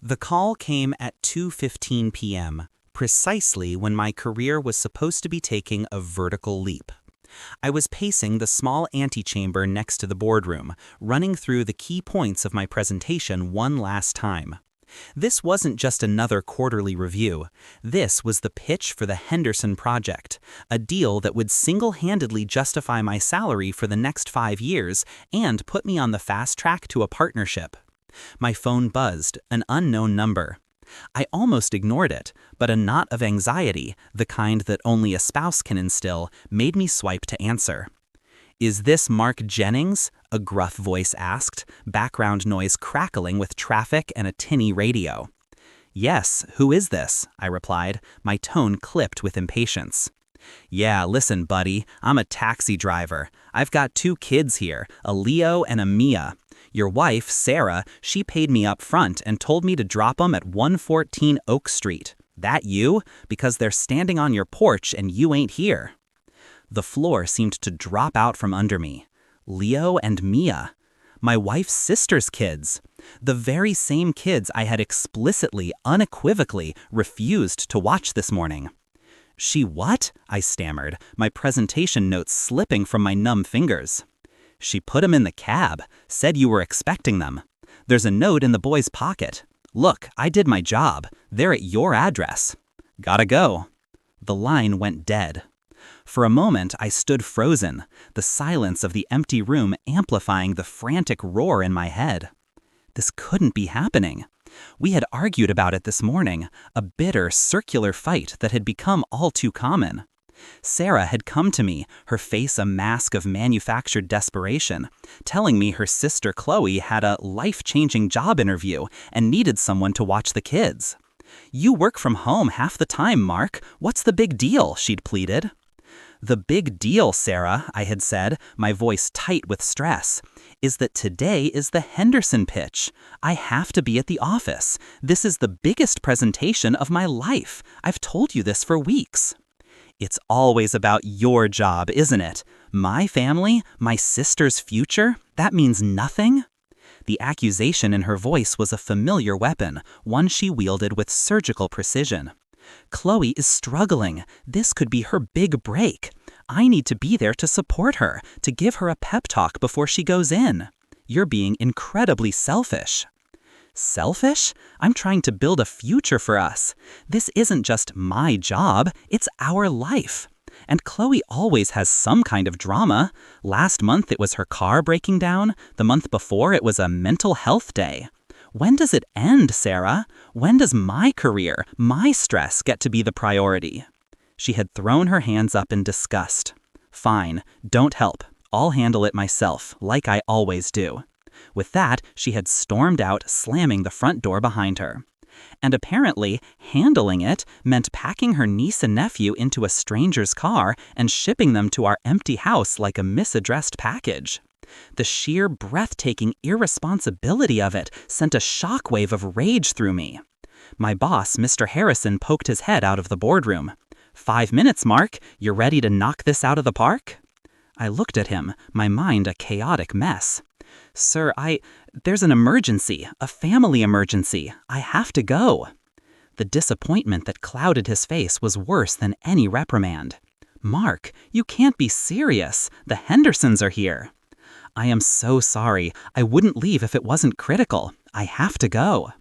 The call came at 2:15 p.m., precisely when my career was supposed to be taking a vertical leap. I was pacing the small antechamber next to the boardroom, running through the key points of my presentation one last time. This wasn't just another quarterly review. This was the pitch for the Henderson project, a deal that would single-handedly justify my salary for the next 5 years and put me on the fast track to a partnership. My phone buzzed, an unknown number. I almost ignored it, but a knot of anxiety, the kind that only a spouse can instill, made me swipe to answer. "Is this Mark Jennings?" a gruff voice asked, background noise crackling with traffic and a tinny radio. "Yes, who is this?" I replied, my tone clipped with impatience. "Yeah, listen, buddy, I'm a taxi driver. I've got 2 kids here, a Leo and a Mia. Your wife, Sarah, she paid me up front and told me to drop 'em at 114 Oak Street. That you? Because they're standing on your porch and you ain't here." The floor seemed to drop out from under me. Leo and Mia. My wife's sister's kids. The very same kids I had explicitly, unequivocally refused to watch this morning. "She what?" I stammered, my presentation notes slipping from my numb fingers. "She put 'em in the cab, said you were expecting them. There's a note in the boy's pocket. Look, I did my job. They're at your address. Gotta go." The line went dead. For a moment, I stood frozen, the silence of the empty room amplifying the frantic roar in my head. This couldn't be happening. We had argued about it this morning, a bitter, circular fight that had become all too common. Sarah had come to me, her face a mask of manufactured desperation, telling me her sister Chloe had a life-changing job interview and needed someone to watch the kids. "You work from home half the time, Mark. What's the big deal?" she'd pleaded. "The big deal, Sarah," I had said, my voice tight with stress, "is that today is the Henderson pitch. I have to be at the office. This is the biggest presentation of my life. I've told you this for weeks." "It's always about your job, isn't it? My family, my sister's future, that means nothing?" The accusation in her voice was a familiar weapon, one she wielded with surgical precision. "Chloe is struggling. This could be her big break. I need to be there to support her, to give her a pep talk before she goes in. You're being incredibly selfish." "Selfish? I'm trying to build a future for us. This isn't just my job, it's our life. And Chloe always has some kind of drama. Last month it was her car breaking down. The month before it was a mental health day. When does it end, Sarah? When does my career, my stress get to be the priority?" She had thrown her hands up in disgust. "Fine, don't help. I'll handle it myself, like I always do." With that, she had stormed out, slamming the front door behind her. And apparently, handling it meant packing her niece and nephew into a stranger's car and shipping them to our empty house like a misaddressed package. The sheer breathtaking irresponsibility of it sent a shockwave of rage through me. My boss, Mr. Harrison, poked his head out of the boardroom. "5 minutes, Mark. You're ready to knock this out of the park?" I looked at him, my mind a chaotic mess. "Sir, there's an emergency, a family emergency. I have to go." The disappointment that clouded his face was worse than any reprimand. "Mark, you can't be serious. The Hendersons are here." "I am so sorry. I wouldn't leave if it wasn't critical. I have to go."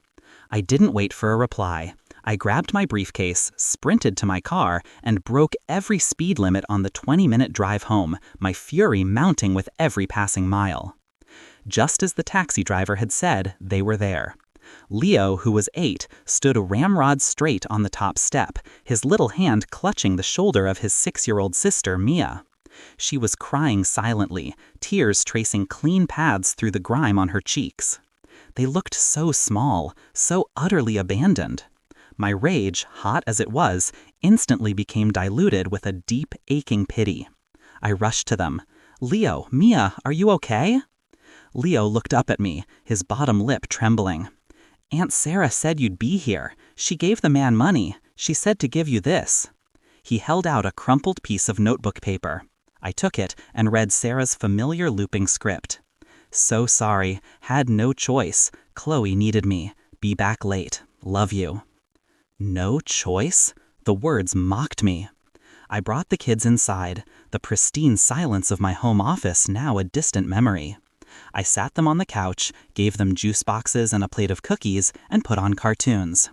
I didn't wait for a reply. I grabbed my briefcase, sprinted to my car, and broke every speed limit on the 20-minute drive home, my fury mounting with every passing mile. Just as the taxi driver had said, they were there. Leo, who was 8, stood ramrod straight on the top step, his little hand clutching the shoulder of his 6-year-old sister, Mia. She was crying silently, tears tracing clean paths through the grime on her cheeks. They looked so small, so utterly abandoned. My rage, hot as it was, instantly became diluted with a deep, aching pity. I rushed to them. "Leo, Mia, are you okay?" Leo looked up at me, his bottom lip trembling. "Aunt Sarah said you'd be here. She gave the man money. She said to give you this." He held out a crumpled piece of notebook paper. I took it and read Sarah's familiar looping script. "So sorry. Had no choice. Chloe needed me. Be back late. Love you. No choice? The words mocked me. I brought the kids inside, the pristine silence of my home office now a distant memory. I sat them on the couch, gave them juice boxes and a plate of cookies, and put on cartoons.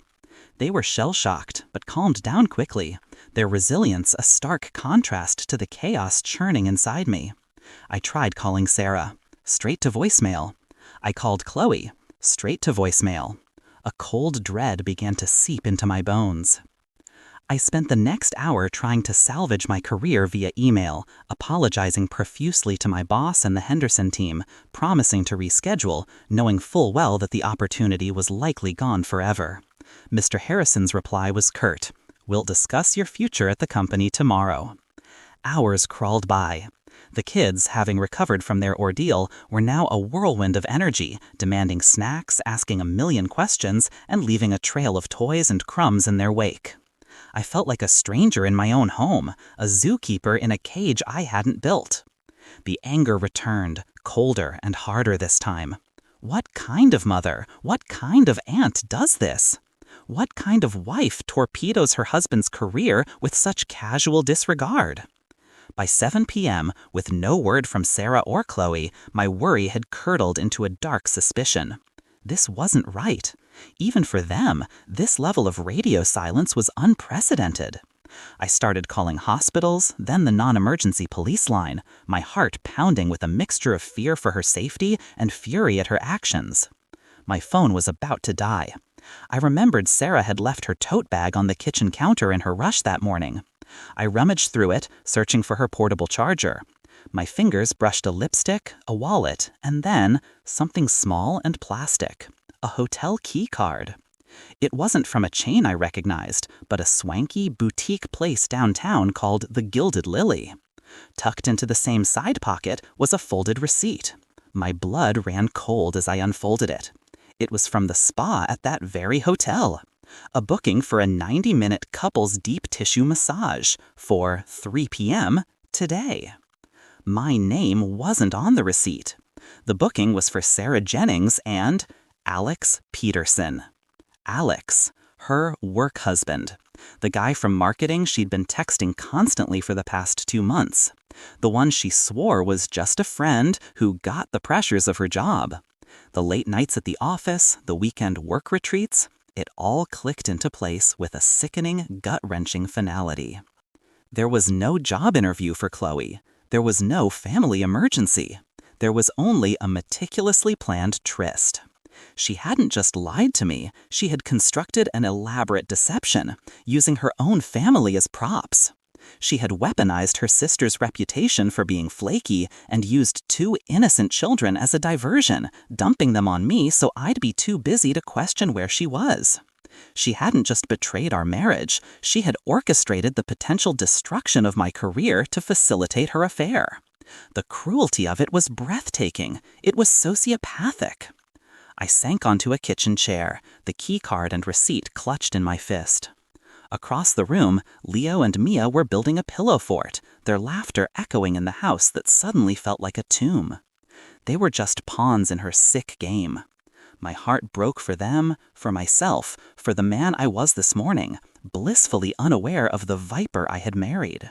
They were shell-shocked, but calmed down quickly, their resilience a stark contrast to the chaos churning inside me. I tried calling Sarah. Straight to voicemail. I called Chloe. Straight to voicemail. A cold dread began to seep into my bones. I spent the next hour trying to salvage my career via email, apologizing profusely to my boss and the Henderson team, promising to reschedule, knowing full well that the opportunity was likely gone forever. Mr. Harrison's reply was curt. We'll discuss your future at the company tomorrow. Hours crawled by. The kids, having recovered from their ordeal, were now a whirlwind of energy, demanding snacks, asking a million questions, and leaving a trail of toys and crumbs in their wake. I felt like a stranger in my own home, a zookeeper in a cage I hadn't built. The anger returned, colder and harder this time. What kind of mother, what kind of aunt does this? What kind of wife torpedoes her husband's career with such casual disregard? By 7 p.m., with no word from Sarah or Chloe, my worry had curdled into a dark suspicion. This wasn't right. Even for them, this level of radio silence was unprecedented. I started calling hospitals, then the non-emergency police line, my heart pounding with a mixture of fear for her safety and fury at her actions. My phone was about to die. I remembered Sarah had left her tote bag on the kitchen counter in her rush that morning. I rummaged through it, searching for her portable charger. My fingers brushed a lipstick, a wallet, and then something small and plastic. A hotel key card. It wasn't from a chain I recognized, but a swanky boutique place downtown called the Gilded Lily. Tucked into the same side pocket was a folded receipt. My blood ran cold as I unfolded it. It was from the spa at that very hotel. A booking for a 90-minute couples deep tissue massage for 3 p.m. today. My name wasn't on the receipt. The booking was for Sarah Jennings and Alex Peterson. Alex, her work husband. The guy from marketing she'd been texting constantly for the past 2 months. The one she swore was just a friend who got the pressures of her job. The late nights at the office, the weekend work retreats, it all clicked into place with a sickening, gut-wrenching finality. There was no job interview for Chloe. There was no family emergency. There was only a meticulously planned tryst. She hadn't just lied to me, she had constructed an elaborate deception, using her own family as props. She had weaponized her sister's reputation for being flaky and used 2 innocent children as a diversion, dumping them on me so I'd be too busy to question where she was. She hadn't just betrayed our marriage, she had orchestrated the potential destruction of my career to facilitate her affair. The cruelty of it was breathtaking. It was sociopathic. I sank onto a kitchen chair, the key card and receipt clutched in my fist. Across the room, Leo and Mia were building a pillow fort, their laughter echoing in the house that suddenly felt like a tomb. They were just pawns in her sick game. My heart broke for them, for myself, for the man I was this morning, blissfully unaware of the viper I had married.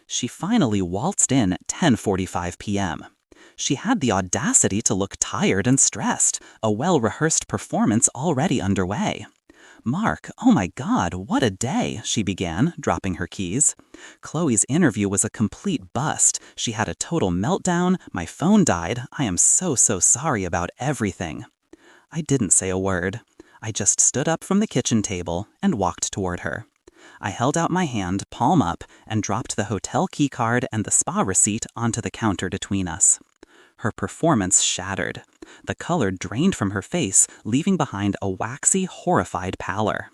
She finally waltzed in at 10:45 p.m. She had the audacity to look tired and stressed, a well-rehearsed performance already underway. "Mark, oh my God, what a day," she began, dropping her keys. "Chloe's interview was a complete bust. She had a total meltdown, my phone died, I am so sorry about everything." I didn't say a word. I just stood up from the kitchen table and walked toward her. I held out my hand, palm up, and dropped the hotel key card and the spa receipt onto the counter between us. Her performance shattered. The color drained from her face, leaving behind a waxy, horrified pallor.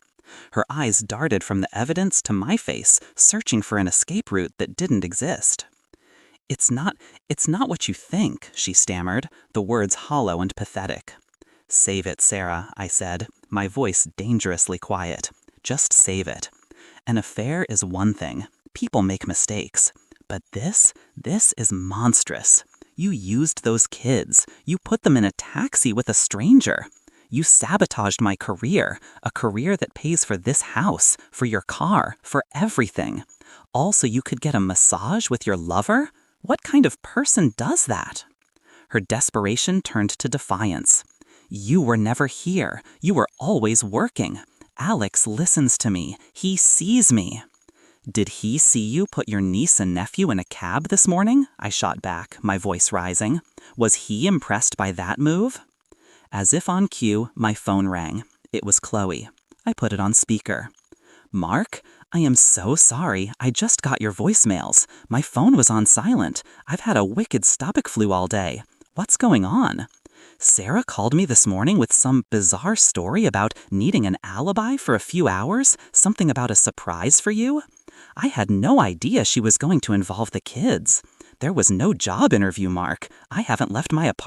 Her eyes darted from the evidence to my face, searching for an escape route that didn't exist. It's not what you think," she stammered, the words hollow and pathetic. "Save it, Sarah," I said, my voice dangerously quiet. "Just save it. An affair is one thing. People make mistakes. But this is monstrous. You used those kids. You put them in a taxi with a stranger. You sabotaged my career, a career that pays for this house, for your car, for everything. All so you could get a massage with your lover? What kind of person does that? Her desperation turned to defiance. You were never here. You were always working. Alex listens to me. He sees me. Did he see you put your niece and nephew in a cab this morning? I shot back, my voice rising. Was he impressed by that move? As if on cue, my phone rang. It was Chloe. I put it on speaker. Mark, I am so sorry. I just got your voicemails. My phone was on silent. I've had a wicked stomach flu all day. What's going on? Sarah called me this morning with some bizarre story about needing an alibi for a few hours, something about a surprise for you. I had no idea she was going to involve the kids. There was no job interview, Mark. I haven't left my apartment.